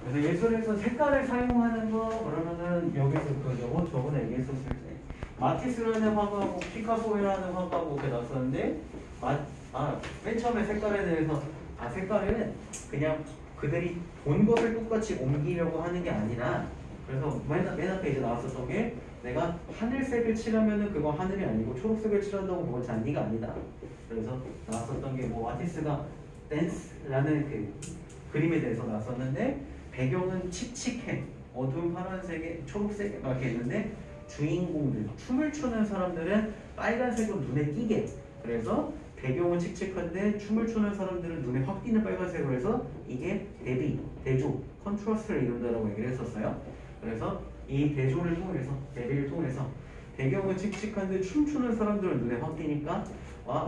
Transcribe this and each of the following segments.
그래서 예술에서 색깔을 사용하는 거 그러면은 여기서 그 저번에 얘기했었을 때 마티스라는 화가하고 피카소라는 화가하고 이렇게 나왔었는데 맨 처음에 색깔에 대해서 색깔은 그냥 그들이 본 것을 똑같이 옮기려고 하는 게 아니라 그래서 맨 앞에 이제 나왔었던 게 내가 하늘색을 칠하면은 그건 하늘이 아니고 초록색을 칠한다고 그건 잔디가 아니다. 그래서 나왔었던 게 뭐 아티스트가 댄스라는 그 그림에 대해서 나왔었는데 배경은 칙칙해 어두운 파란색에 초록색에 막 이렇게 있는데 주인공들 춤을 추는 사람들은 빨간색으로 눈에 띄게 그래서 배경은 칙칙한데 춤을 추는 사람들은 눈에 확 띄는 빨간색으로 해서 이게 대조, 컨트라스트를 이룬다라고 얘기를 했었어요. 그래서 이 대조를 통해서 대비를 통해서 배경은 칙칙한데 춤추는 사람들은 눈에 확 띄니까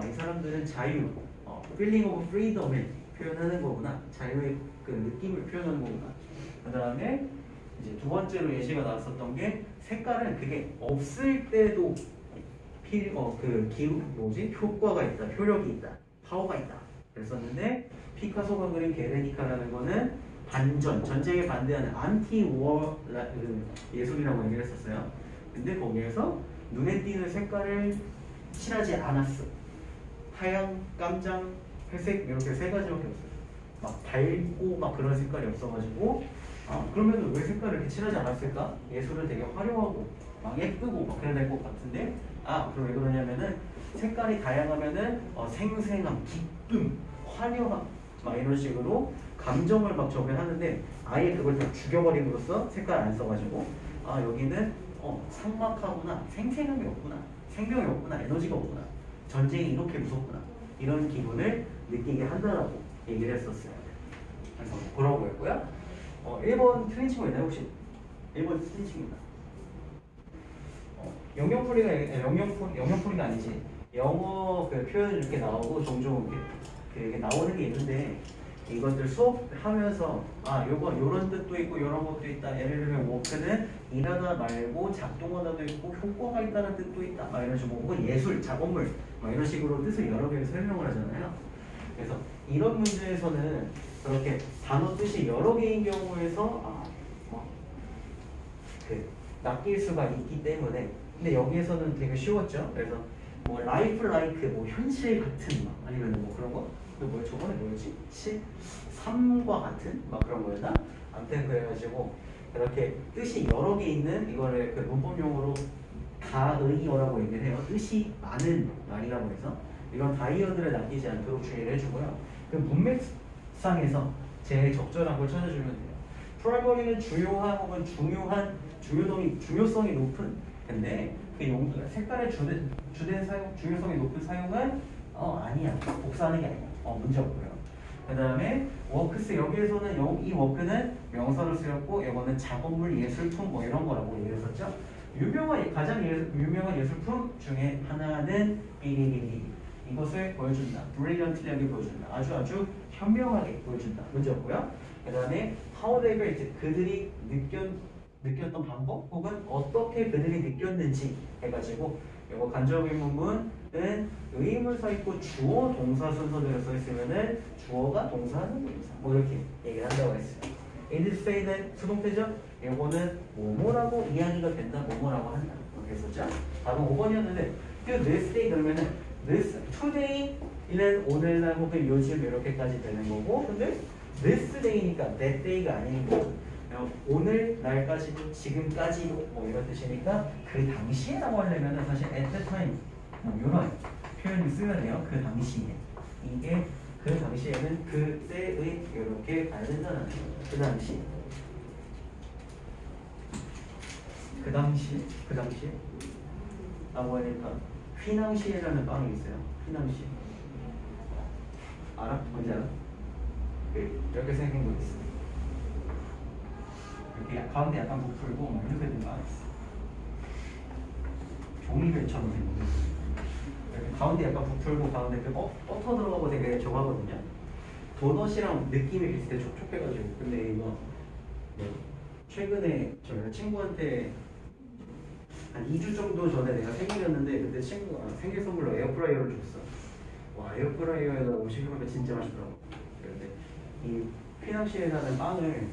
이 사람들은 자유, feeling of freedom을 표현하는 거구나. 자유의 그 느낌을 표현하는 거구나. 그 다음에 이제 두 번째로 예시가 나왔었던 게 색깔은 그게 없을 때도 효과가 있다, 효력이 있다, 파워가 있다. 그랬었는데 피카소가 그린 게르니카라는 거는 반전, 전쟁에 반대하는 안티-워 예술이라고 얘기를 했었어요. 근데 거기에서 눈에 띄는 색깔을 칠하지 않았어. 하얀, 깜장, 회색 이렇게 세 가지밖에 없어요. 막 밝고 막 그런 색깔이 없어가지고 그러면 왜 색깔을 이렇게 칠하지 않았을까? 예술은 되게 화려하고 막 예쁘고 막 그래야 될 것 같은데 그럼 왜 그러냐면은 색깔이 다양하면은 생생함, 기쁨, 화려함 막 이런 식으로 감정을 막 하는데 아예 그걸 다 죽여버림으로써 색깔 안 써가지고 여기는 삭막하구나, 생생함이 없구나, 생명이 없구나, 에너지가 없구나, 전쟁이 이렇게 무섭구나 이런 기분을 느끼게 한다라고 얘기를 했었어요. 그래서 그러고 있고요. 1번 틀린 친구 있나요 혹시? 1번 틀린 친구입니다. 영영풀이가 아니지. 영어 그 표현이 이렇게 나오고 종종 이렇게 나오는 게 있는데 이것들 수업하면서 요런 뜻도 있고 요런 것도 있다. 예를 들면 워크는 일하다 말고 작동하다도 있고 효과가 있다는 뜻도 있다. 막 이런 식으로 혹은 예술, 작업물 막 이런 식으로 뜻을 여러 개를 설명을 하잖아요. 그래서 이런 문제에서는 그렇게 단어 뜻이 여러 개인 경우에서 낚일 수가 있기 때문에 근데 여기에서는 되게 쉬웠죠. 그래서 뭐 life like 뭐 현실 같은 아니면 뭐 그런 거 저번에 뭐였지? 삶과 같은 막 그런 거였나? 아무튼 그래가지고 그렇게 뜻이 여러 개 있는 이거를 그 문법용어로 다의어라고 얘기를 해요. 뜻이 많은 말이라고 해서 이런 다이어들을 낚이지 않도록 주의를 해주고요. 그 문맥상에서 제일 적절한 걸 찾아주면 돼요. 프라이머리는 주요한 혹은 중요성이 높은 근데 그 용도 색깔의 주된 사용 중요성이 높은 사용은 아니야. 복사하는 게 아니야. 문제 없고요. 그 다음에 워크스 여기에서는 이 워크는 명사로 쓰였고 이거는 작업물, 예술품 뭐 이런 거라고 얘기했었죠. 가장 유명한 예술품 중에 하나는 삐리리리 이것을 보여준다. 브릴리언트하게 보여준다. 아주 현명하게 보여준다. 문제 없고요. 그 다음에 how they felt 그들이 느꼈던 방법 혹은 어떻게 그들이 느꼈는지 해가지고 이거 간접 의문문은 의문사 있고 주어 동사 순서대로 써 있으면은 주어가 동사는 동사 뭐 이렇게 얘기를 한다고 했어요. It is said that 수동태죠. 이거는 뭐뭐라고 이야기가 된다. 뭐뭐라고 한다. 이렇게 했었죠. 답은 5번이었는데 그 this day 그러면은 this today는 오늘날 혹은 요즘 이렇게까지 되는 거고 근데 this day니까 that day가 아닌 거고 오늘 날까지도 지금까지도 뭐 이런 뜻이니까 그 당시에라고 하려면 사실 at the time 이런 표현을 쓰면 돼요. 그 당시에 이게 그 당시에는 그때의 이렇게 가야 된다는 거예요. 그 당시 라고 하니까 휘낭시에라는 빵이 있어요. 휘낭시에 알아? 뭔지 알아? 이렇게 생긴 거 있어. 이렇게 가운데 약간 부풀고 뭐 이렇게 된 거 알았어. 종이별처럼 생긴 거. 이렇게 가운데 약간 부풀고 가운데 뻗어 들어가고 되게 좋아하거든요. 도넛이랑 느낌이 비슷해. 촉촉해가지고. 근데 이거 최근에 저희가 친구한테 한 2주 정도 전에 내가 생일이었는데 그때 친구가 생일 선물로 에어프라이어를 줬어. 와 에어프라이어에다 음식 해보니까 진짜 맛있더라고. 그런데 이 휘낭시에 사는 빵을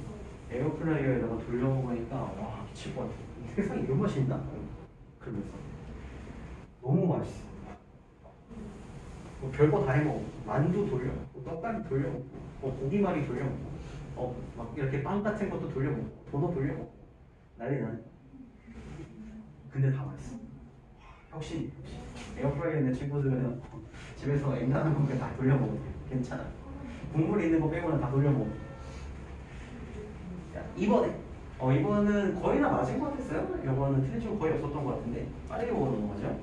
에어프라이어에다가 돌려먹으니까 와 미칠 것 같아. 세상에 이런 맛이 있나? 그러면서 너무 맛있어. 뭐 별거 다 해먹어. 만두 돌려먹고 떡갈비 돌려먹고 고기말이 돌려먹고 막 이렇게 빵 같은 것도 돌려먹고 도넛 돌려먹고 난리 나네. 근데 다 맛있어. 역시 에어프라이어 있는 친구들은 집에서 앵간한 거 다 돌려먹어. 괜찮아. 국물 있는 거 빼고는 다 돌려먹어. 자, 2번에 이번은 거의 다 맞은 것 같았어요. 이거는 틀린 친구 거의 없었던 것 같은데 빠르게 보고 넘어가죠.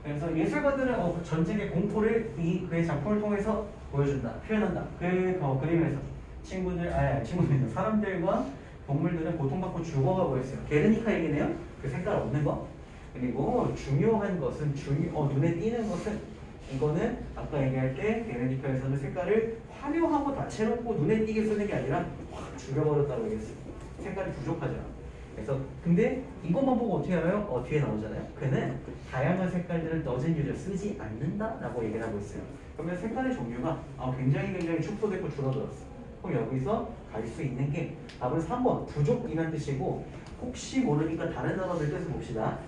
그래서 예술가들은 전쟁의 공포를 그의 작품을 통해서 보여준다, 표현한다. 그 그림에서 친구들, 사람들과 동물들은 고통받고 죽어가고 있어요. 게르니카 얘기네요. 그 색깔 없는 거. 그리고 중요한 것은 눈에 띄는 것은 이거는 아까 얘기할 때 게르니카에서는 색깔을 화려하고 다채롭고 눈에 띄게 쓰는 게 아니라 확 죽여버렸다고 얘기했어요. 색깔이 부족하잖아. 그래서 근데 이것만 보고 어떻게 알아요? 뒤에 나오잖아요. 그는 다양한 색깔들을 넣은 유를 쓰지 않는다라고 얘기를 하고 있어요. 그러면 색깔의 종류가 굉장히 축소됐고 줄어들었어. 그럼 여기서 갈 수 있는 게 답은 3번 부족이란 뜻이고 혹시 모르니까 다른 단어들 뜻을 봅시다.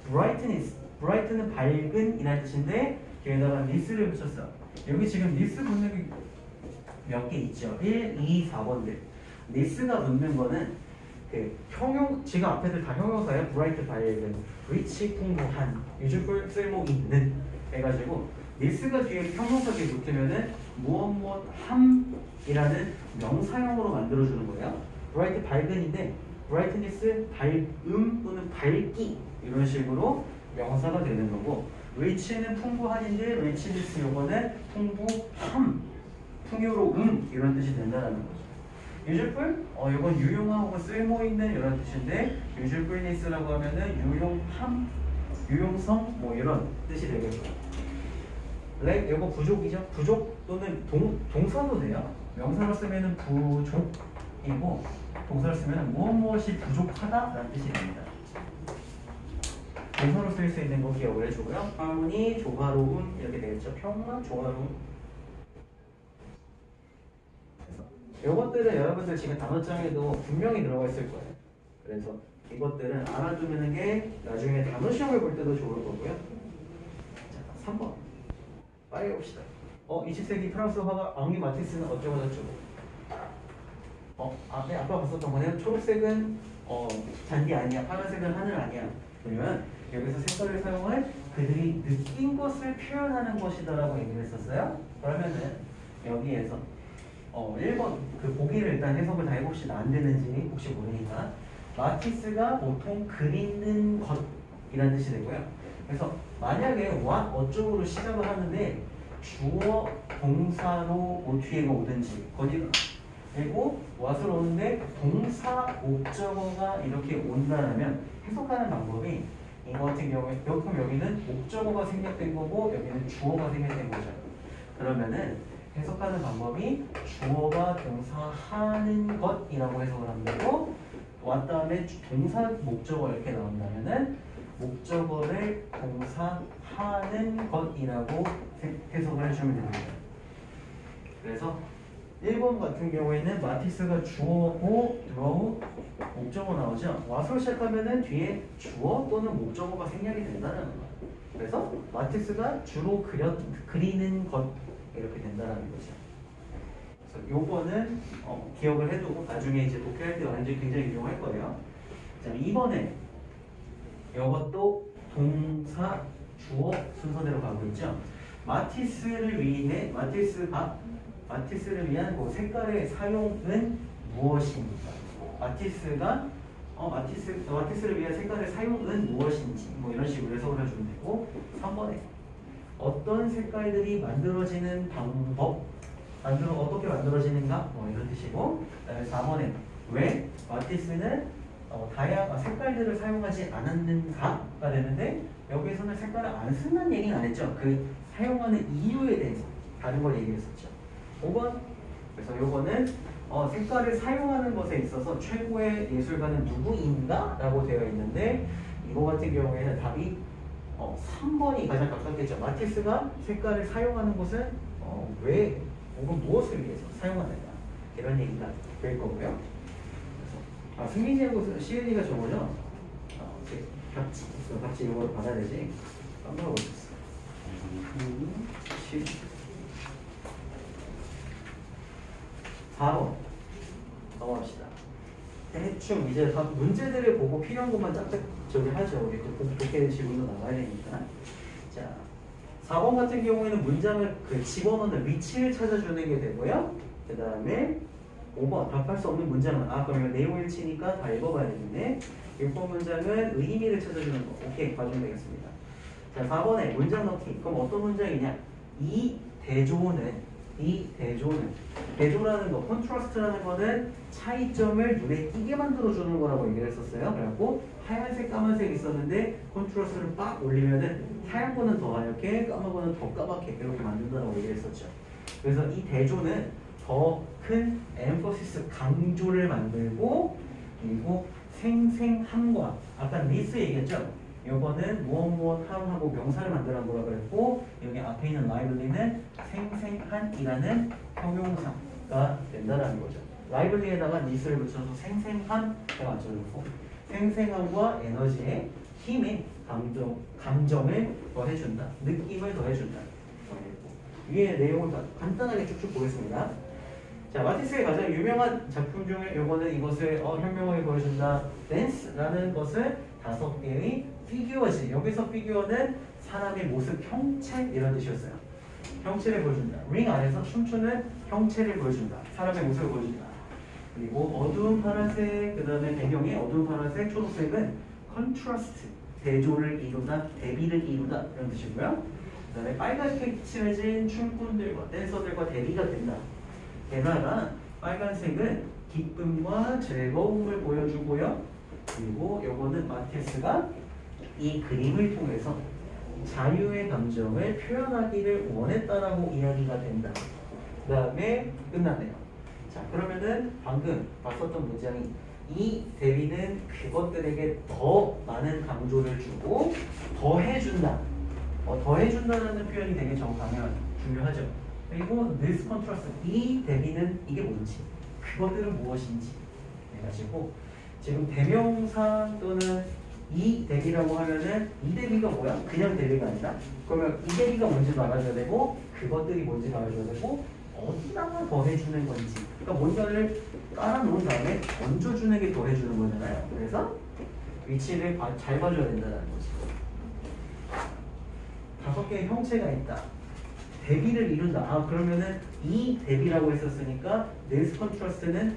brightness, bright는 밝은 이란 뜻인데 뒤에다가 this를 붙였어. 여기 지금 this 붙는 게 몇 개 있죠? 1, 2, 4번들. this가 붙는 거는 지금 앞에들 다 형용사예요. bright, 밝은, rich, 풍부한, useful, 쓸모 있는 해가지고 this가 뒤에 형용사 뒤에 붙으면은 무엇 함이라는 명사형으로 만들어주는 거예요. bright, 밝은인데 brightness, 밝음 또는 밝기 이런 식으로 명사가 되는 거고 rich는 풍부한인데 richness 요거는 풍부함, 풍요로움 이런 뜻이 된다는 거죠. useful? 이건 유용하고 쓸모있는 이런 뜻인데 usefulness라고 하면은 유용함, 유용성 뭐 이런 뜻이 되겠죠. 이거 부족이죠? 부족 또는 동사도 돼요. 명사로 쓰면은 부족이고 동사로 쓰면은 무엇이 부족하다라는 뜻이 됩니다. 동사로 쓸 수 있는 거 기억을 해주고요. harmony, 조화로움 이렇게 되겠죠. 평화, 조화로움. 이것들은 여러분들 지금 단어장에도 분명히 들어가 있을 거예요. 그래서 이것들은 알아두는 게 나중에 단어 시험을 볼 때도 좋을 거고요. 자, 3번. 빨리 봅시다. 20세기 프랑스 화가 앙리 마티스는 어쩌고저쩌고. 앞에 아까 봤었던 거네요. 초록색은 잔디 아니야. 파란색은 하늘 아니야. 그러면 여기서 색깔을 사용할 그들이 느낀 것을 표현하는 것이다라고 얘기를 했었어요. 그러면은 여기에서 1번 그 보기를 일단 해석을 다 해봅시다. 안 되는지 혹시 모르니까. 마티스가 보통 그리는 것이라는 뜻이 되고요. 그래서 만약에 what 어쩌고로 시작을 하는데 주어 동사로 뒤에가 오든지 그리고 what을 오는데 동사 목적어가 이렇게 온다라면 해석하는 방법이 이거 같은 경우에 그럼 여기는 목적어가 생략된 거고 여기는 주어가 생략된 거죠. 그러면은 해석하는 방법이 주어가 동사하는 것이라고 해석을 하면 되고 왔 다음에 동사 목적어 이렇게 나온다면은 목적어를 동사하는 것이라고 해석을 해주면 됩니다. 그래서 1번 같은 경우에는 마티스가 주어고 들어오 목적어 나오죠. 와서 시작하면은 뒤에 주어 또는 목적어가 생략이 된다는 거예요. 그래서 마티스가 주로 그리는 것 이렇게 된다는 거죠. 그래서 요거는 기억을 해두고 나중에 이제 독해할 때 완전히 굉장히 유용할 거예요. 자, 2번에 이것도 동사, 주어 순서대로 가고 있죠. 마티스를 위한 그 색깔의 사용은 무엇입니까? 마티스를 위한 색깔의 사용은 무엇인지 뭐 이런 식으로 해석을 해주면 되고 3번에 어떤 색깔들이 만들어지는 방법 어떻게 만들어지는가 뭐 이런 뜻이고 그다음에 4번에 왜 마티스는 다양한 색깔들을 사용하지 않았는가가 되는데 여기에서는 색깔을 안 쓴다는 얘기는 안 했죠. 그 사용하는 이유에 대해서 다른 걸 얘기했었죠. 5번 그래서 요거는 색깔을 사용하는 것에 있어서 최고의 예술가는 누구인가? 라고 되어 있는데 이거 같은 경우에는 답이 3번이 가장 가깝겠죠. 마티스가 색깔을 사용하는 것은 왜 혹은 무엇을 위해서 사용하는가 이런 얘기가 될 거고요. 아, 승민이하고 시은이가 저거죠? 같이 이걸 받아야 되지. 깜빡하고 있었어. 4번 넘어갑시다. 대충 이제 다 문제들을 보고 필요한 것만 짝짝 저기 하죠. 우리 또 독해 지문도 나와야 되니까. 자, 4번 같은 경우에는 문장을 그 집어넣는 위치를 찾아주는 게 되고요. 그 다음에 5번 답할 수 없는 문장은 그러면 내용일치니까 다 읽어봐야 되겠네. 6번 문장은 의미를 찾아주는 거. 오케이, 봐주면 되겠습니다. 자, 4번에 문장 넣기. 그럼 어떤 문장이냐? 이 대조라는 거, 컨트라스트라는 거는 차이점을 눈에 띄게 만들어주는 거라고 얘기를 했었어요. 그래갖고 하얀색, 까만색 있었는데 컨트라스트를 빡 올리면은 하얀 거는 더 하얗게, 까만 거는 더 까맣게 이렇게 만든다고 얘기를 했었죠. 그래서 이 대조는 더 큰 엠퍼시스, 강조를 만들고, 그리고 생생함과 아까 리스 얘기했죠? 이거는 무엇 함하고 명사를 만들어 보라 그랬고, 여기 앞에 있는 lively는 생생한이라는 형용사가 된다라는 거죠. lively에다가 리스를 붙여서 생생함 맞춰주고, 생생함과 에너지의 힘의 감정을 더해준다, 느낌을 더해준다. 위에 내용을 간단하게 쭉쭉 보겠습니다. 자, 마티스의 가장 유명한 작품 중에 요거는 이것을 현명하게 보여준다. 댄스라는 것을 5개의 피규어지. 여기서 피규어는 사람의 모습, 형체 이런 뜻이었어요. 형체를 보여준다. 링 안에서 춤추는 형체를 보여준다. 사람의 모습을 보여준다. 그리고 어두운 파란색, 그 다음에 배경이 어두운 파란색, 초록색은 컨트라스트, 대조를 이루다, 대비를 이루다 이런 뜻이고요. 그 다음에 빨갛게 칠해진 춤꾼들과 댄서들과 대비가 된다. 게다가 빨간색은 기쁨과 즐거움을 보여주고요. 그리고 요거는 마티스가 이 그림을 통해서 자유의 감정을 표현하기를 원했다라고 이야기가 된다. 그 다음에 끝났네요. 자, 그러면은 방금 봤었던 문장이 이 대비는 그것들에게 더 많은 강조를 주고 더해준다. 더해준다는 표현이 되게 정확하면 중요하죠. 그리고 this contrast, 이 대비는 이게 뭔지, 그것들은 무엇인지 해가지고 지금 대명사 또는 이 대비라고 하면은 이 대비가 뭐야? 그냥 대비가 아니라 그러면 이 대비가 뭔지도 알아줘야 되고 그것들이 뭔지도 알아줘야 되고 어디다가 더해주는 건지, 그러니까 뭔가를 깔아놓은 다음에 얹어주는 게 더해주는 거잖아요. 그래서 위치를 잘 봐줘야 된다는 거지. 5개의 형체가 있다. 대비를 이룬다. 그러면은 이 대비라고 했었으니까 this contrast는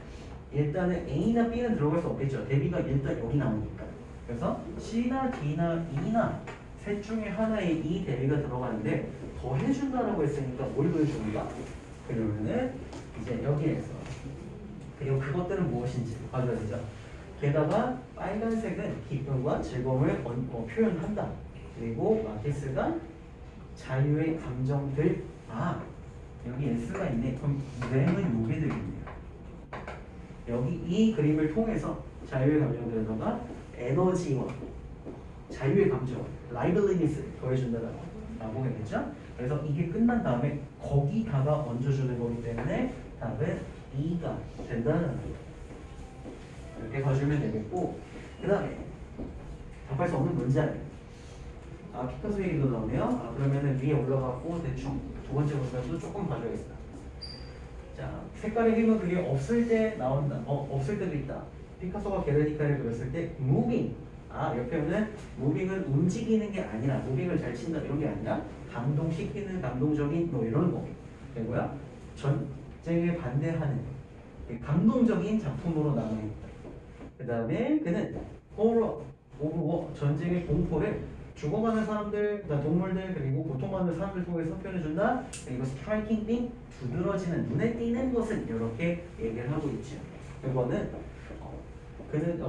일단은 A나 B는 들어갈 수 없겠죠. 대비가 일단 여기 나오니까. 그래서 C나 D나 E나 셋 중에 하나에 이 대비가 들어가는데 더 해준다라고 했으니까 뭘 더해주는가? 그러면은 이제 여기에서 그리고 그것들은 무엇인지 봐줘야 되죠. 게다가 빨간색은 기쁨과 즐거움을 표현한다. 그리고 마티스가 자유의 감정들, 여기 S가 있네. 그럼 램은 요게 되겠네요. 여기 이 그림을 통해서 자유의 감정들에다가 에너지와 자유의 감정, liveliness 더해준다라고 했겠죠? 그래서 이게 끝난 다음에 거기다가 얹어주는 거기 때문에 답은 E가 된다는 거예요. 이렇게 봐주면 되겠고, 그 다음에 답할 수 없는 문장. 피카소 얘기도 나오네요. 그러면은 위에 올라가고 대충 두 번째 문장도 조금 봐줘야겠다. 자, 색깔의 힘은 그게 없을 때 나온다. 없을 때도 있다. 피카소가 게르니카를 그렸을 때 moving. 옆에는 moving은 움직이는 게 아니라 moving을 잘 친다 이런 게 아니라 감동시키는 감동적인 뭐 이런 거 되고요. 전쟁에 반대하는 감동적인 작품으로 남아있다. 그 다음에 그는 horror, 전쟁의 공포를 죽어가는 사람들, 동물들, 그리고 고통받는 사람들 통해서 표현해준다. 그리고 striking thing, 두드러지는, 눈에 띄는 것은 이렇게 얘기를 하고 있죠. 이거는 그는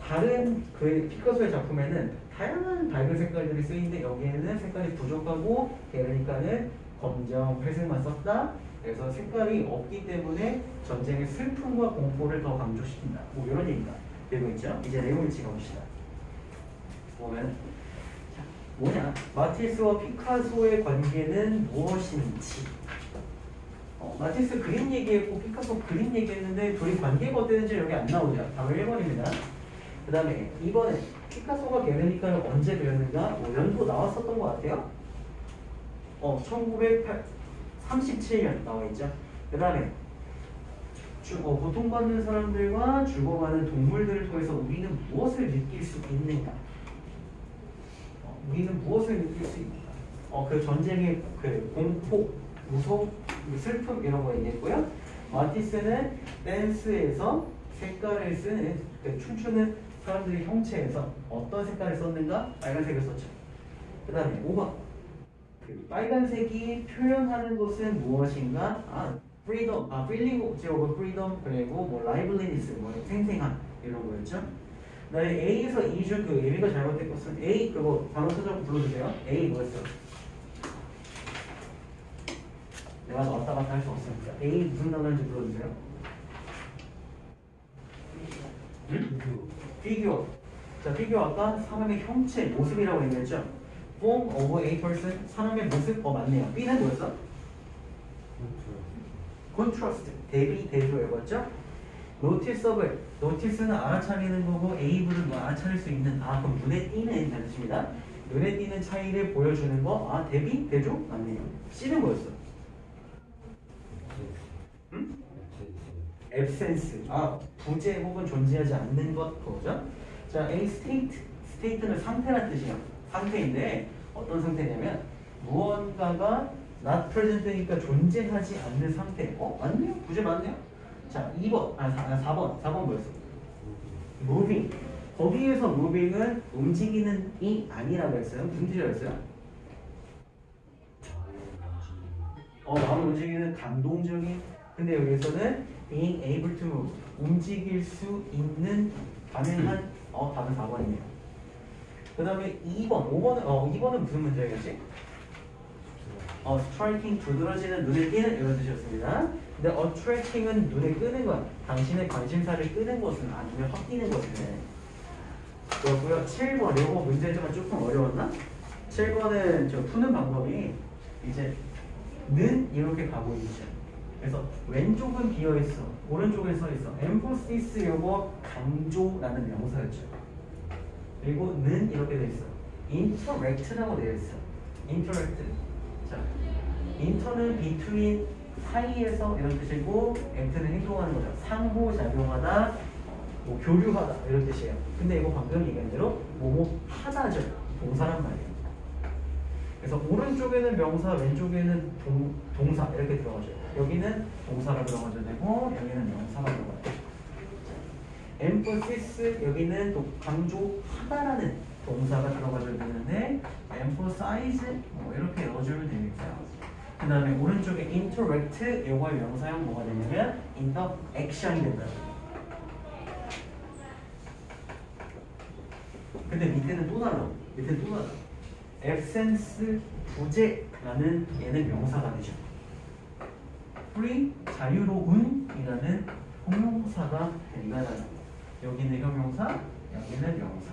다른 그 피카소의 작품에는 다양한 밝은 색깔들이 쓰이는데 여기에는 색깔이 부족하고 게르니카는 검정, 회색만 썼다. 그래서 색깔이 없기 때문에 전쟁의 슬픔과 공포를 더 강조시킨다. 뭐 이런 얘기가 되고 있죠. 이제 내용일치 가봅시다. 보면 뭐냐? 마티스와 피카소의 관계는 무엇인지. 마티스 그림 얘기했고 피카소 그림 얘기했는데 둘이 관계가 어땠는지 여기 안 나오죠. 답은 1번입니다. 그 다음에 2번은 피카소가 게르니카를 언제 그렸는가? 뭐 연도 나왔었던 것 같아요. 1937년 나와 있죠. 그 다음에 고통받는 사람들과 죽어가는 동물들을 통해서 우리는 무엇을 느낄 수 있는가? 우리는 무엇을 느낄 수 있는가? 그 전쟁의 그 공포, 무서움, 슬픔 이런 거 얘기했고요. 마티스는 댄스에서 색깔을 쓰는 춤추는 사람들의 형체에서 어떤 색깔을 썼는가? 빨간색을 썼죠. 그 다음에 5번 그 빨간색이 표현하는 것은 무엇인가? freedom, feeling of freedom 그리고 뭐 liveliness, 뭐 생생한 이런 거였죠. 그다음에 A에서 E 중 그 의미가 잘못된 것은 A 그거 단어 찾아서 불러주세요. A 뭐였어? 내가 왔다 갔다 할 수 없으니까 A 무슨 단어인지 불러주세요. 응? 피규어. 자, 피규어 아까 사람의 형체, 모습이라고 얘기했죠. Form of a person, 사람의 모습. 맞네요. B는 뭐였어? Contrast, 대비, 대조였죠. Noticeable, notice는 알아차리는 거고 able은 뭐 알아차릴 수 있는 그럼 눈에 띄는 단어입니다. 눈에 띄는 차이를 보여주는 거 대비, 대조? 맞네요. C는 뭐였어? 응? absence, 부재 혹은 존재하지 않는 것 그거죠. 자, A state, state는 상태란 뜻이에요. 상태인데 어떤 상태냐면 무언가가 not present니까 존재하지 않는 상태. 맞네요. 부재 맞네요. 자, 2번, 4번 뭐였어? moving. 거기에서 moving은 움직이는이 아니라고 했어요. 무슨 뜻이라고 했어요? 마음을 움직이는 감동적인. 근데 여기서는 being able to move. 움직일 수 있는 가능한. 답은 4번이네요. 그 다음에 2번, 2번은 무슨 문제였지? striking, 두드러지는, 눈에 띄는 이런 뜻이었습니다. 근데 attracting은 눈에 끄는 것, 당신의 관심사를 끄는 것은 눈에 확 띄는 것은 그렇고요. 7번, 이거 문제지만 조금 어려웠나? 7번은 저 푸는 방법이 이제 는 이렇게 가고 있죠. 그래서 왼쪽은 비어 있어, 오른쪽에 써 있어. emphasis 요거 강조라는 명사였죠. 그리고 는 이렇게 돼 있어. interact라고 되어 있어. interact. 자, inter는 between 사이에서 이런 뜻이고 act는 행동하는 거죠. 상호작용하다, 뭐 교류하다 이런 뜻이에요. 근데 이거 방금 얘기한 대로 뭐뭐 하다죠. 동사란 말이에요. 그래서 오른쪽에는 명사, 왼쪽에는 동사 이렇게 들어가죠. 여기는 동사가 들어가줘야 되고 여기는 명사가 들어가요. emphasis 여기는 또 강조하다라는 동사가 들어가줘야 되는데 emphasize 뭐 이렇게 넣어주면 되니까요. 그 다음에 오른쪽에 interact 요거의 명사형 뭐가 되냐면 interaction이 된다. 근데 밑에는 또 달라. absence 부재라는 얘는 명사가 되죠. free 자유로운이라는 형용사가 된다는. 여기는 형용사, 여기는 명사.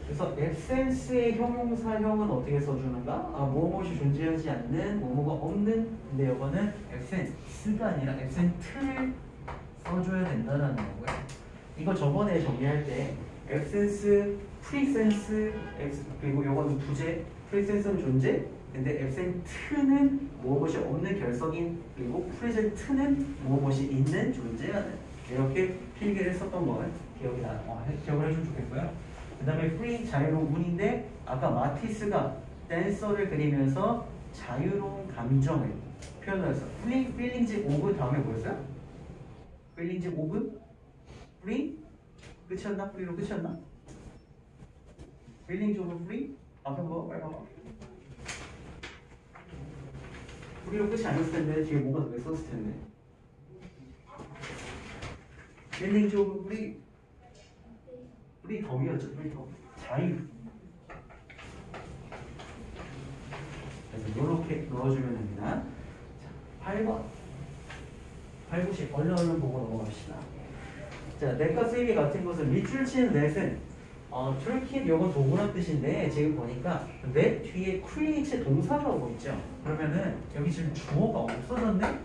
그래서 absence의 형용사형은 어떻게 써주는가? 무엇이 존재하지 않는, 뭐뭐가 없는. 근데 이거는 absence가 아니라 absent를 써줘야 된다는 거고요. 이거 저번에 정리할 때 absence, presence, 그리고 이거는 부재, presence는 존재. 근데 absent는 무엇이 없는 결석인, 그리고 present는 무엇이 있는 존재하는. 이렇게 필기를 했었던 걸 기억을 해주면 좋겠고요. 그 다음에 free 자유로운인데 아까 마티스가 댄서를 그리면서 자유로운 감정을 표현했어. feelings of 다음에 뭐였어요? feelings of? free? 끝이었나? free로 끝이었나? feelings of free? 앞에 뭐 빨리 봐봐. free로 끝이 아니었을 텐데 뒤에 뭐가 더 있었을 텐데. feelings of free? free 덤이었죠. free 덤. 자유. 그래서 이렇게 넣어주면 됩니다. 자, 8번. 8, 9, 10 얼른 보고 넘어갑시다. 자, 넷과 쓰기 같은 것은 밑줄 치는 넷은 turkey 요건 도구란 뜻인데 지금 보니까 that 뒤에 create 동사가 오고 있죠. 그러면은 여기 지금 주어가 없어졌네?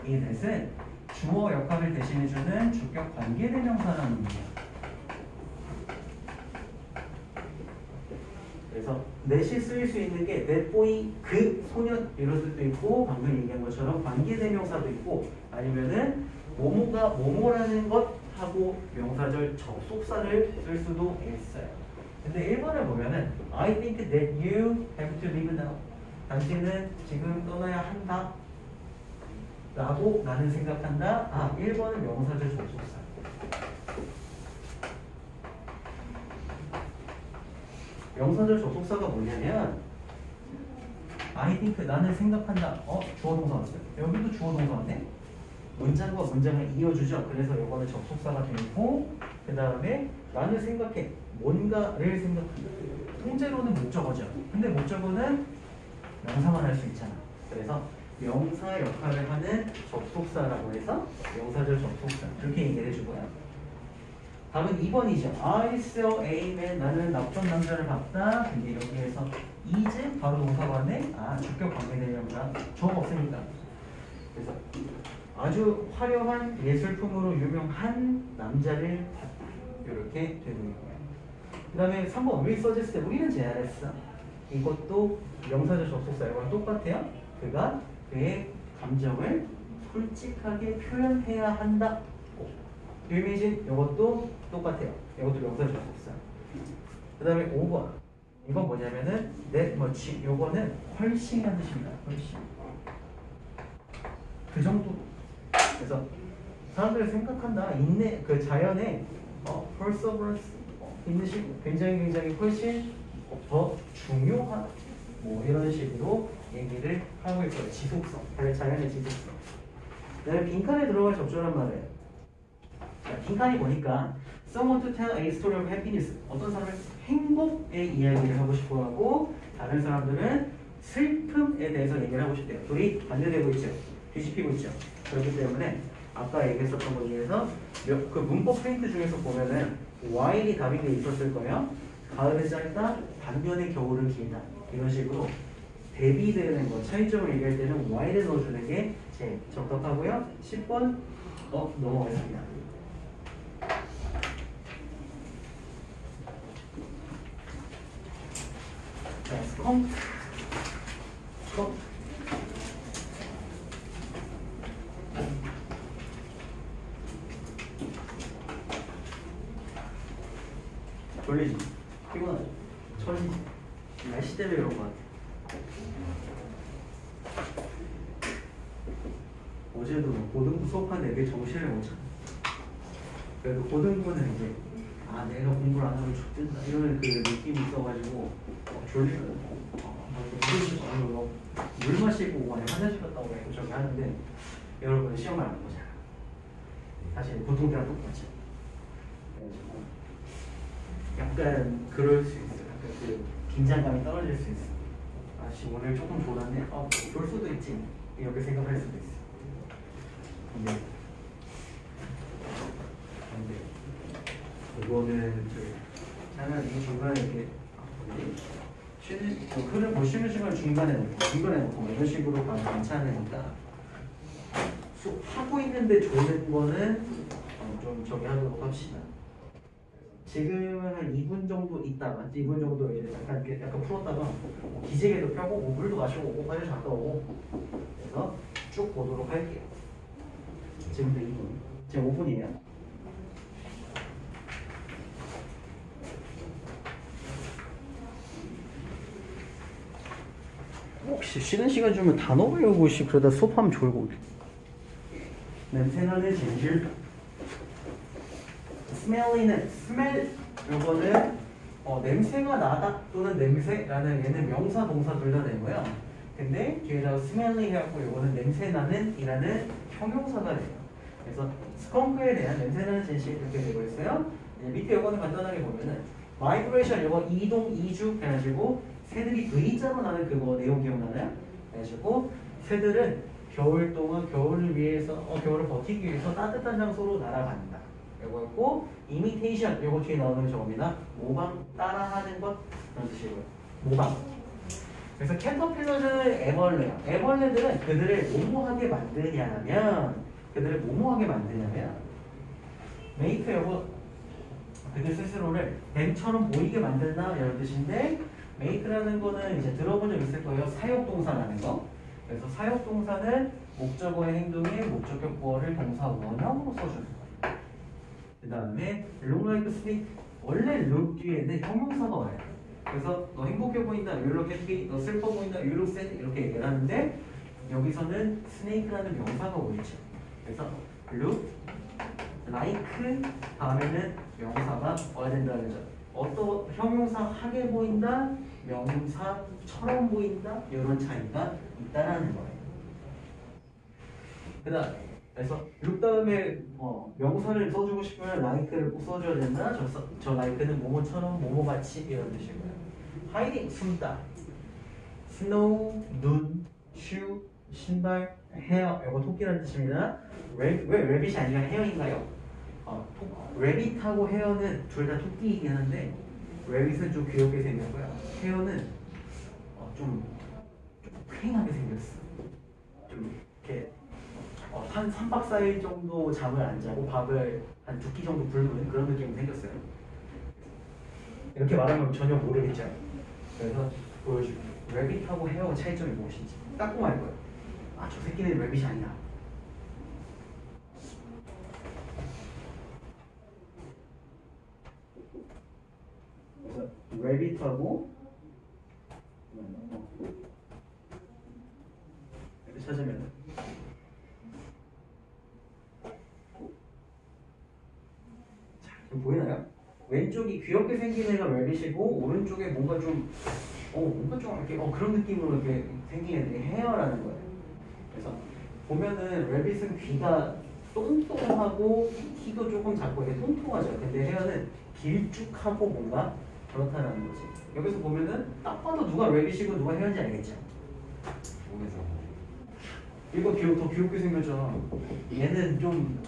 이 that은 주어 역할을 대신해주는 주격 관계대명사라는 의미야. 그래서 that이 쓰일 수 있는 게 that boy, 그 소년 이럴 수도 있고 방금 얘기한 것처럼 관계대명사도 있고 아니면은 뭐뭐가 뭐뭐라는 것 하고 명사절 접속사를 쓸 수도 있어요. 근데 1번을 보면은 I think that you have to leave now. 당신은 지금 떠나야 한다 라고 나는 생각한다. 1번은 명사절 접속사. 명사절 접속사가 뭐냐면 I think 나는 생각한다. 주어 동사 왔어요. 여기도 주어 동사 왔네. 문장과 문장을 이어주죠. 그래서 이거는 접속사가 되고 그 다음에 나는 생각해. 뭔가를 생각한다. 통째로는 목적어죠. 근데 목적어는 명사만 할 수 있잖아. 그래서 명사 역할을 하는 접속사라고 해서 명사절 접속사 그렇게 얘기를 해주고요. 다음은 2번이죠. I saw a man. 나는 나쁜 남자를 봤다. 근데 여기에서 is 바로 동사가 왔네. 주격 관계대명사 주어가 없으니까. 그래서 아주 화려한 예술품으로 유명한 남자를 봤다. 이렇게 되고 있고요. 그 다음에 3번 we suggest 우리는 제안했어. 이것도 명사절 접속사 이거랑 똑같아요. 그가 그의 감정을 솔직하게 표현해야 한다. 유미진 이것도 똑같아요. 이것도 명사절 접속사. 그 다음에 5번 이건 뭐냐면은 that much 이거는 훨씬이라는 뜻입니다. 훨씬 그 정도. 그래서 사람들이 생각한다. 인내 그 자연의 perseverance 인내심 굉장히 훨씬 더 중요한 뭐 이런 식으로 얘기를 하고 있어요. 지속성 자연의 지속성. 그다음에 빈칸에 들어갈 적절한 말은 빈칸이 보니까 someone to tell a story of happiness 어떤 사람은 행복의 이야기를 하고 싶어하고 다른 사람들은 슬픔에 대해서 얘기를 하고 싶대요. 둘이 반대되고 있죠. 뒤집히고 있죠. 그렇기 때문에 아까 얘기했었던 거에 의해서 그 문법 프린트 중에서 보면은 while이 답이 돼 있었을 거예요. 가을은 짧다, 반면에 겨울은 길다. 이런 식으로 대비되는 거, 차이점을 얘기할 때는 while을 넣어주는 게 제일 적합하고요. 10번 넘어가겠습니다. 자, 스컹크. 졸리지? 피곤하지? 철리지? 날씨 때문에 그런 것 같아. 어제도 고등부 수업한 애들 정신을 못 차려. 그래도 고등부는 이제 내가 공부를 안 하면 죽든다 이런 그 느낌이 있어가지고 졸리면 물 마시고 화장실 갔다 오고 저기 하는데 여러분은 시험을 안 보잖아. 사실 보통 때랑 똑같이. 약간 그럴 수 있어요. 약간 그 긴장감이 떨어질 수 있어. 오늘 조금 졸았네. 졸 수도 있지. 이렇게 생각할 수도 있어. 근데 이거는 저는 이 중간에 이렇게 쉬는 흐름 쉬는 시간 중간에 놓고 이런 식으로 가면 괜찮으니까 하고 있는데 조는 거는 좀 저기 하도록 합시다. 지금은 한 2분 정도 있다가 2분 정도 이제 약간 풀었다가 기지개도 펴고 물도 마시고 오고 화장실 갔다 오고 그래서 쭉 보도록 할게요. 지금도 2분 지금 5분이에요. 혹시 쉬는 시간 주면 단어 외우고 그러다 수업하면 졸고 냄새나는 진실 smelly는 smell 요거는 냄새가 나다 또는 냄새라는 얘는 명사 동사 둘 다 되고요. 근데 뒤에다가 smelly 해갖고 요거는 냄새나는 이라는 형용사가 돼요. 그래서 스컹크에 대한 냄새나는 진실 이렇게 되고 있어요. 밑에 요거는 간단하게 보면은 migration 요거 이동 이주 해가지고 새들이 V자로 나는 그거 내용 기억나나요? 그래가지고 새들은 겨울 동안 겨울을 위해서 겨울을 버티기 위해서 따뜻한 장소로 날아간다. 요거였고 imitation 요거 뒤에 나오는 저겁니다. 모방 따라하는 것 그런 뜻이고요. 모방. 그래서 캐터필러는 애벌레야. 애벌레들은 그들을 뭐뭐하게 만드냐면 make 요거 그들 스스로를 뱀처럼 보이게 만든다 이런 뜻인데 make라는 거는 이제 들어본 적 있을 거예요. 사역동사라는 거. 그래서 사역동사는 목적어의 행동에 목적격 보어를 동사 원형으로 써주는 거예요. 그 다음에 look like sleep. 원래 look 뒤에는 형용사가 와요. 그래서 너 행복해 보인다, you look happy. 너 슬퍼 보인다, you look sad. 이렇게 얘기를 하는데 여기서는 snake라는 명사가 오겠죠. 그래서 look like 다음에는 명사가 와야 된다는 점. 어떤 형용사 하게 보인다, 명사처럼 보인다 이런 차이가 있다라는 거예요. 그다음 그래서 look 다음에 명사를 써주고 싶으면 like를 꼭 써줘야 된다. 저 like는 뭐뭐처럼 뭐뭐같이 이런 뜻이고요. hiding 숨다. snow 눈, shoe 신발, hair 이거 토끼라는 뜻입니다. 왜 rabbit이 아니라 hair인가요? rabbit하고 hair는 둘 다 토끼이긴 한데 rabbit은 좀 귀엽게 생겼고요. hair는 좀 휑하게 생겼어. 좀 이렇게 한 3박 4일 정도 잠을 안 자고 밥을 한 2끼 정도 굶는 그런 느낌이 생겼어요. 이렇게 말하면 전혀 모르겠죠. 그래서 보여줄게요. rabbit하고 hair 차이점이 무엇인지 딱 보면 알 거예요. 아, 저 새끼는 rabbit이 아니다. rabbit하고 이렇게 찾으면 자, 지금 보이나요? 왼쪽이 귀엽게 생긴 애가 rabbit이고 오른쪽에 뭔가 좀 이렇게 그런 느낌으로 이렇게 생긴 애들이 헤어라는 거예요. 그래서 보면은 rabbit은 귀가 똥똥하고 키도 조금 작고 이게 통통하죠. 근데 헤어는 길쭉하고 뭔가 그렇다는 거지. 여기서 보면은 딱 봐도 누가 rabbit이고 누가 헤어인지 알겠죠? 이거 더 귀엽게 생겼잖아. 얘는 좀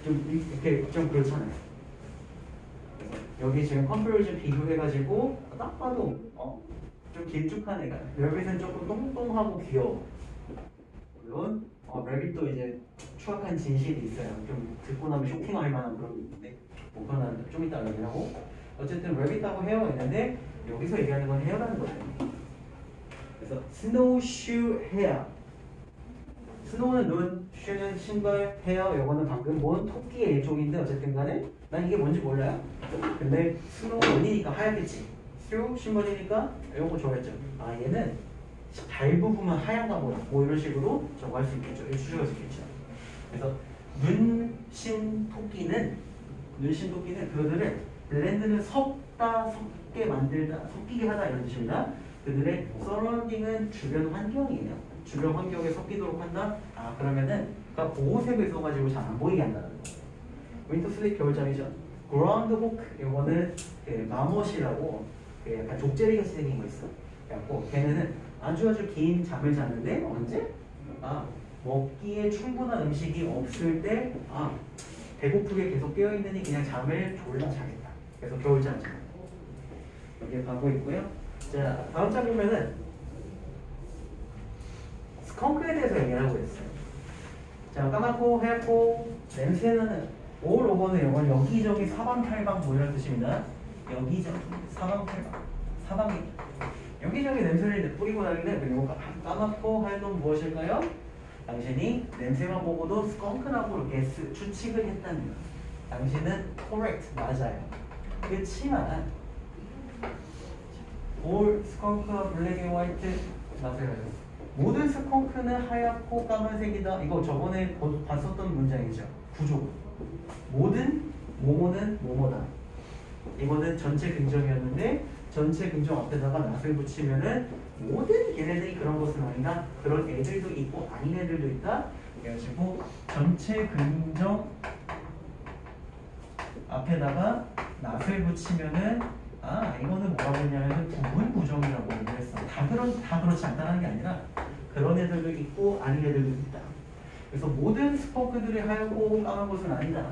이렇게 좀 그렇잖아요. 여기 지금 컴퍼리즌 비교해가지고 딱 봐도 좀 길쭉한 애가. rabbit은 조금 똥똥하고 귀여워. 물론 rabbit도 이제 추악한 진실이 있어요. 좀 듣고 나면 쇼킹할 만한 그런 게 있는데 뭐 그건 좀 이따 얘기를 하고. 어쨌든 rabbit하고 hair가 있는데 여기서 얘기하는 건 hair라는 거예요. 그래서 snowshoe hair. snow는 눈, shoe는 신발, hair 요거는 방금 본 토끼의 일종인데 어쨌든 간에 난 이게 뭔지 몰라요. 근데 snow는이니까 하얗겠지. shoe 신발이니까 요거 좋아했죠. 아 얘는 발 부분만 하얀가 보다. 뭐 이런 식으로 저거 할 수 있겠죠. 추측할 수 있겠죠. 그래서 눈신 토끼는 그들을 블렌드는 섞게 만들다, 섞이게 하다 이런 뜻입니다. 그들의 서라운딩은 주변 환경이에요. 주변 환경에 섞이도록 한다. 아 그러면은 그러니까 보호색을 써가지고 잘 안 보이게 한다는 거. 윈터 슬립 겨울잠이죠. 그라운드복 이거는 그 마멋이라고 그 약간 족제리 같이 생긴 거 있어. 그래갖고 걔네는 아주 긴 잠을 자는데 언제? 먹기에 충분한 음식이 없을 때 배고프게 계속 깨어있느니 그냥 잠을 졸라 자겠다. 그래서 겨울잠 여기에 가고 있고요. 자 다음 장 보면은 스컹크에 대해서 얘기를 하고 있어요. 자 까맣고 하얗고 냄새나는 all over는 이건 여기저기 사방팔방 뭐 이런 뜻입니다. 여기저기 사방팔방 사방에 여기저기 냄새를 뿌리고 다니는데 그리고 까맣고 하얀 건 무엇일까요? 당신이 냄새만 보고도 스컹크라고 이렇게 추측을 했다는 당신은 correct 맞아요. 그렇지만 all skunk black and white 맞아요. 모든 스컹크는 하얗고 까만색이다. 이거 저번에 봤었던 문장이죠. 구조. 모든 뭐뭐는 뭐뭐다. 이거는 전체 긍정이었는데 전체 긍정 앞에다가 낫을 붙이면은 모든 걔네들이 그런 것은 아니다. 그런 애들도 있고 아닌 애들도 있다. 그래가지고 전체 긍정 앞에다가 낫을 붙이면은 이거는 뭐라고 했냐면 부분 부정이라고 얘기를 했어. 다 그렇지 않다는 게 아니라 그런 애들도 있고 아닌 애들도 있다. 그래서 모든 스컹크들이 하얗고 까만 것은 아니다.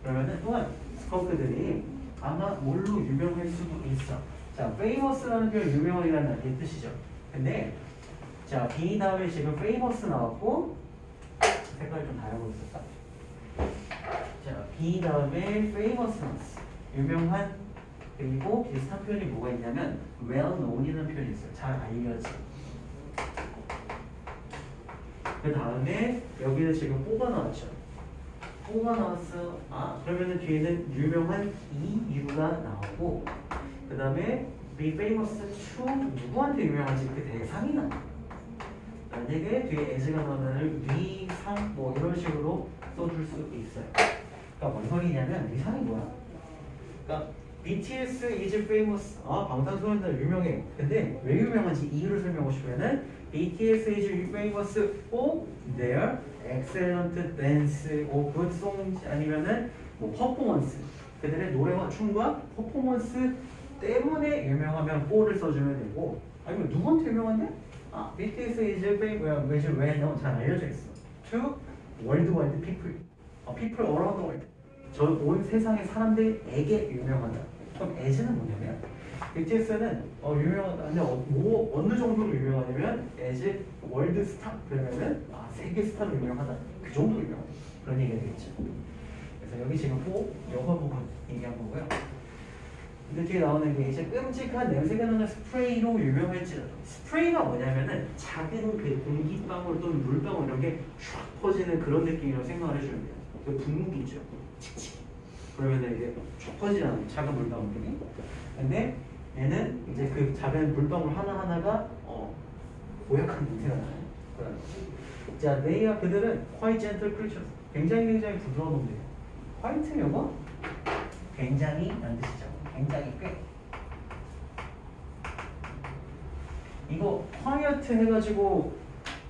그러면은 또한 스컹크들이 아마 뭘로 유명할 수도 있어. 자, famous라는 표현 유명이라는 게 뜻이죠. 근데 자, B 다음에 지금 famous 나왔고 색깔 좀 다르고 있었다. 자, B 다음에 famous 나왔어. 유명한. 그리고 비슷한 표현이 뭐가 있냐면 well known이라는 표현이 있어요. 잘 알려진. 그 다음에 여기는 지금 뭐가 나왔죠? 뭐가 나왔어? 아, 그러면은 뒤에는 유명한 이유가 나오고, 그 다음에 be famous to 누구한테 유명한지 그 대상이 나와. 만약에 뒤에 as가 나오면은 위상 뭐 이런 식으로 써줄 수 있어요. 그러니까 뭔 소리냐면 위상이 뭐야? 그러니까 BTS is famous. 아, 방탄소년단 유명해. 근데 왜 유명한지 이유를 설명하고 싶으면은 BTS is famous for their excellent dance or good songs 아니면은 뭐 퍼포먼스. 그들의 노래와 춤과 퍼포먼스 때문에 유명하면 for를 써주면 되고, 아니면 누구한테 유명한데? 아, BTS is famous, 왜 너 잘 알려져 있어. To worldwide people, people around the world. 전 온 세상의 사람들에게 유명하다. 그럼 as는 뭐냐면 BTS는 유명하다. 뭐 어느 정도로 유명하냐면 as 월드 스타 그러면은 세계 스타로 유명하다. 그 정도로 유명하다. 그런 얘기가 되겠죠. 그래서 여기 지금 영어 부분 얘기한 거고요. 근데 뒤에 나오는 게 이제 끔찍한 냄새가 나는 스프레이로 유명할지라도. 스프레이가 뭐냐면은 작은 그 공기방울 또는 물방울 이런 게 쫙 퍼지는 그런 느낌이라고 생각을 해주면 돼요. 그 분무기 있죠. 칙칙. 그러면 이게 쭉 퍼지잖아요. 작은 물방울들이. 근데 얘는 이제 그 작은 물방울 하나하나가 고약한 냄새가 나요. 자, 그들은 quite gentle creatures. 굉장히 부드러운 놈들이에요. 화이트 요거 굉장히 라는 뜻이죠. 굉장히 꽤. 이거 quiet 해가지고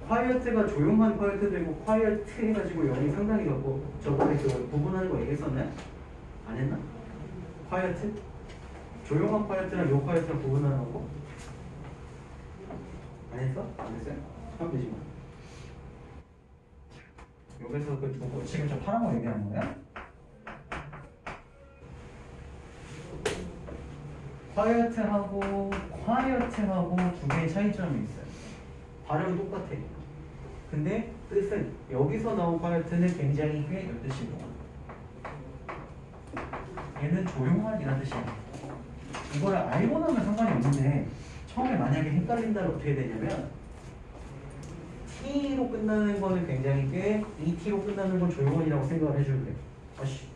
quiet가 조용한 quiet 되고 quiet 해가지고 여기 상당히 적고 저번에 그 구분하는 거 얘기했었나요? 안 했나? quiet? 조용한 quiet랑 요 quiet랑 구분하는 거? 안 했어? 안 했어요? 하면 되지 뭐. 여기서 그 두고 지금 저 파란 거 얘기하는 거야? quiet하고 두 개의 차이점이 있어요. 발음은 똑같아. 근데 뜻은 여기서 나온 quiet는 굉장히 꽤 이런 뜻이고 얘는 조용한이라는 뜻이에요. 이걸 알고 나면 상관이 없는데 처음에 만약에 헷갈린다면 어떻게 되냐면 T로 끝나는 거는 굉장히 꽤 ET로 끝나는 건 조용한이라고 생각을 해주면 돼요. 아씨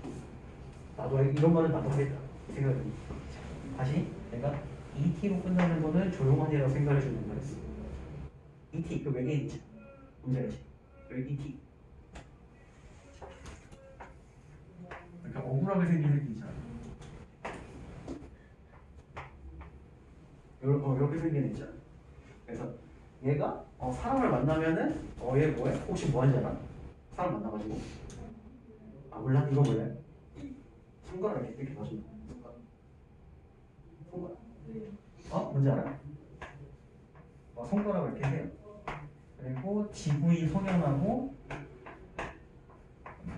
나도 이런 말은 나도 하겠다 생각을 다시 내가 ET로 끝나는 거는 조용한이라고 생각을 해주는 거였어. ET 그 외계인 있지? 뭔지 알지? 여기 ET 그러니까 억울하게 생긴 새끼 있잖아. 이렇게 생긴 애 있잖아. 그래서 얘가 사람을 만나면은 얘 뭐해? 혹시 뭐 하는지 알아? 사람 만나가지고 몰라? 이거 몰라? 손가락 이렇게 봐준다. 손가락 뭔지 알아? 손가락을 이렇게 해요. 그리고 지구이 소년하고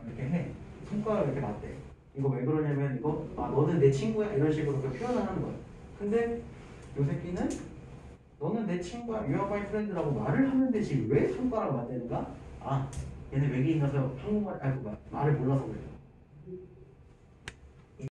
이렇게 해. 손가락을 이렇게 맞대. 이거 왜 그러냐면 이거 너는 내 친구야 이런 식으로 그 표현을 하는 거야. 근데 요 새끼는 너는 내 친구야 You are my friend라고 말을 하면 되지 왜 손가락 맞대는가? 얘는 외계인이라서 한국말 말을 몰라서 그래.